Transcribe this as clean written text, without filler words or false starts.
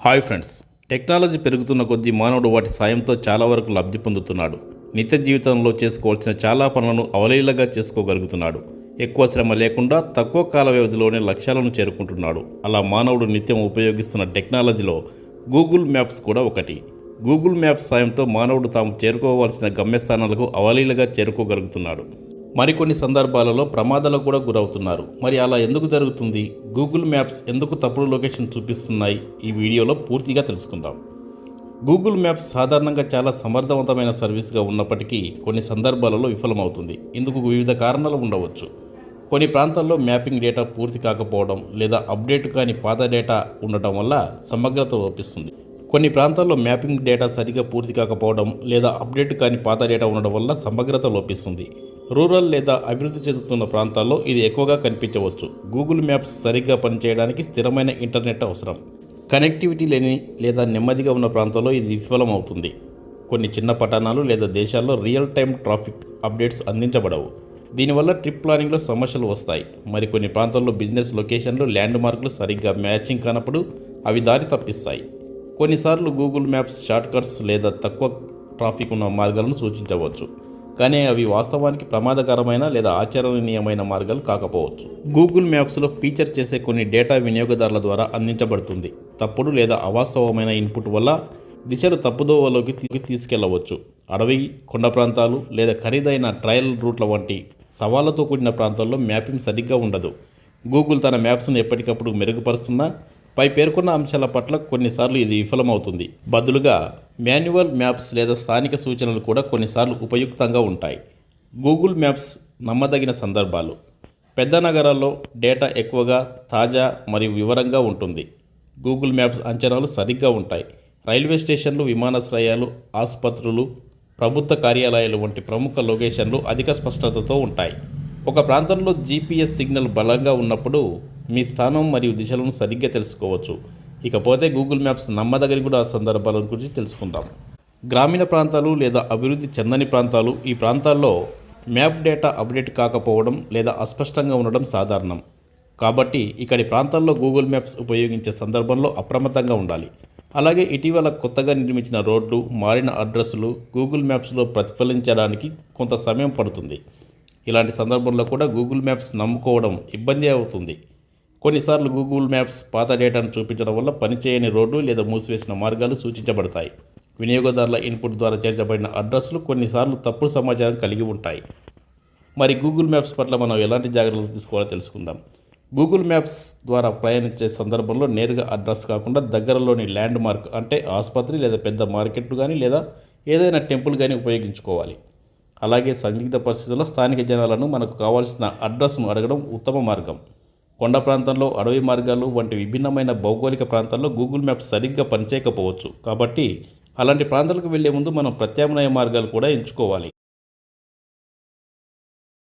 Hi friends, technology పెరుగుతున్న కొద్దీ మానవుడు వాటి సాయంతో చాలా వరకు లబ్ధి పొందుతున్నాడు. నిత్య జీవితంలో చేసుకోవాల్సిన చాలా పనులను అవలీలగా చేసుకోగలుగుతున్నాడు. ఎక్కువ శ్రమ లేకుండా తక్కువ కాల వ్యవధిలోనే లక్ష్యాలను చేరుకుంటున్నాడు. అలా మానవుడు నిత్యం ఉపయోగిస్తున్న టెక్నాలజీలో గూగుల్ మ్యాప్స్ కూడా ఒకటి. గూగుల్ మ్యాప్స్ సాయంతో మానవుడు తాము చేరుకోవాల్సిన గమ్యస్థానాలకు అవలీలగా చేరుకోగలుగుతున్నాడు. మరికొన్ని సందర్భాలలో ప్రమాదాలకు కూడా గురవుతున్నారు. మరి అలా ఎందుకు జరుగుతుంది? గూగుల్ మ్యాప్స్ ఎందుకు తప్పుడు లొకేషన్ చూపిస్తున్నాయి? ఈ వీడియోలో పూర్తిగా తెలుసుకుందాం. గూగుల్ మ్యాప్స్ సాధారణంగా చాలా సమర్థవంతమైన సర్వీస్గా ఉన్నప్పటికీ కొన్ని సందర్భాలలో విఫలమవుతుంది. ఇందుకు వివిధ కారణాలు ఉండవచ్చు. కొన్ని ప్రాంతాల్లో మ్యాపింగ్ డేటా పూర్తి కాకపోవడం లేదా అప్డేట్ కాని పాత డేటా ఉండటం వల్ల సమగ్రత లోపిస్తుంది. కొన్ని ప్రాంతాల్లో మ్యాపింగ్ డేటా సరిగా పూర్తి కాకపోవడం లేదా అప్డేట్ కాని పాత డేటా ఉండడం వల్ల సమగ్రత లోపిస్తుంది. రూరల్ లేదా అభివృద్ధి చెందుతున్న ప్రాంతాల్లో ఇది ఎక్కువగా కనిపించవచ్చు. గూగుల్ మ్యాప్స్ సరిగ్గా పనిచేయడానికి స్థిరమైన ఇంటర్నెట్ అవసరం. కనెక్టివిటీ లేని లేదా నెమ్మదిగా ఉన్న ప్రాంతాల్లో ఇది విఫలమవుతుంది. కొన్ని చిన్న పట్టణాలు లేదా దేశాల్లో రియల్ టైమ్ ట్రాఫిక్ అప్డేట్స్ అందించబడవు. దీనివల్ల ట్రిప్ ప్లానింగ్లో సమస్యలు వస్తాయి. మరికొన్ని ప్రాంతాల్లో బిజినెస్ లొకేషన్లు, ల్యాండ్ మార్కులు సరిగ్గా మ్యాచింగ్ కానప్పుడు అవి దారి తప్పిస్తాయి. కొన్నిసార్లు గూగుల్ మ్యాప్స్ షార్ట్కట్స్ లేదా తక్కువ ట్రాఫిక్ ఉన్న మార్గాలను సూచించవచ్చు, కానీ అవి వాస్తవానికి ప్రమాదకరమైన లేదా ఆచరణీయమైన మార్గాలు కాకపోవచ్చు. గూగుల్ మ్యాప్స్లో ఫీచర్ చేసే కొన్ని డేటా వినియోగదారుల ద్వారా అందించబడుతుంది. తప్పుడు లేదా అవాస్తవమైన ఇన్పుట్ వల్ల దిశలు తప్పుదోవలోకి తీసుకెళ్లవచ్చు. అడవి, కొండ ప్రాంతాలు లేదా ఖరీదైన ట్రయల్ రూట్ల వంటి సవాళ్లతో కూడిన ప్రాంతాల్లో మ్యాపింగ్ సరిగ్గా ఉండదు. గూగుల్ తన మ్యాప్స్ను ఎప్పటికప్పుడు మెరుగుపరుస్తున్నా పై పేర్కొన్న అంశాల పట్ల కొన్నిసార్లు ఇది విఫలమవుతుంది. బదులుగా మాన్యువల్ మ్యాప్స్ లేదా స్థానిక సూచనలు కూడా కొన్నిసార్లు ఉపయుక్తంగా ఉంటాయి. గూగుల్ మ్యాప్స్ నమ్మదగిన సందర్భాలు: పెద్ద నగరాల్లో డేటా ఎక్కువగా తాజా మరియు వివరంగా ఉంటుంది. గూగుల్ మ్యాప్స్ అంచనాలు సరిగ్గా ఉంటాయి. రైల్వే స్టేషన్లు, విమానాశ్రయాలు, ఆసుపత్రులు, ప్రభుత్వ కార్యాలయాలు వంటి ప్రముఖ లొకేషన్లు అధిక స్పష్టతతో ఉంటాయి. ఒక ప్రాంతంలో జీపీఎస్ సిగ్నల్ బలంగా ఉన్నప్పుడు మీ స్థానం మరియు దిశలను సరిగ్గా తెలుసుకోవచ్చు. ఇకపోతే గూగుల్ మ్యాప్స్ నమ్మదగిన కూడా సందర్భాల గురించి తెలుసుకుందాం. గ్రామీణ ప్రాంతాలు లేదా అభివృద్ధి చెందని ప్రాంతాలు. ఈ ప్రాంతాల్లో మ్యాప్ డేటా అప్డేట్ కాకపోవడం లేదా అస్పష్టంగా ఉండడం సాధారణం. కాబట్టి ఇక్కడి ప్రాంతాల్లో గూగుల్ మ్యాప్స్ ఉపయోగించే సందర్భంలో అప్రమత్తంగా ఉండాలి. అలాగే ఇటీవల కొత్తగా నిర్మించిన రోడ్లు, మారిన అడ్రస్లు గూగుల్ మ్యాప్స్లో ప్రతిఫలించడానికి కొంత సమయం పడుతుంది. ఇలాంటి సందర్భంలో కూడా గూగుల్ మ్యాప్స్ నమ్ముకోవడం ఇబ్బంది అవుతుంది. కొన్నిసార్లు గూగుల్ మ్యాప్స్ పాత డేటాను చూపించడం వల్ల పనిచేయని రోడ్డు లేదా మూసివేసిన మార్గాలు సూచించబడతాయి. వినియోగదారుల ఇన్పుట్ ద్వారా చేర్చబడిన అడ్రస్లు కొన్నిసార్లు తప్పుడు సమాచారం కలిగి ఉంటాయి. మరి గూగుల్ మ్యాప్స్ పట్ల మనం ఎలాంటి జాగ్రత్తలు తీసుకోవాలో తెలుసుకుందాం. గూగుల్ మ్యాప్స్ ద్వారా ప్రయాణించే సందర్భంలో నేరుగా అడ్రస్ కాకుండా దగ్గరలోని ల్యాండ్ మార్క్, అంటే ఆసుపత్రి లేదా పెద్ద మార్కెట్ కానీ లేదా ఏదైనా టెంపుల్ కానీ ఉపయోగించుకోవాలి. అలాగే సందిగ్ధ పరిస్థితుల్లో స్థానిక జనాలను మనకు కావాల్సిన అడ్రస్ను అడగడం ఉత్తమ మార్గం. కొండ ప్రాంతంలో, అడవి మార్గాలు వంటి విభిన్నమైన భౌగోళిక ప్రాంతాల్లో గూగుల్ మ్యాప్స్ సరిగ్గా పనిచేయకపోవచ్చు. కాబట్టి అలాంటి ప్రాంతాలకు వెళ్లే ముందు మనం ప్రత్యామ్నాయ మార్గాలు కూడా ఎంచుకోవాలి.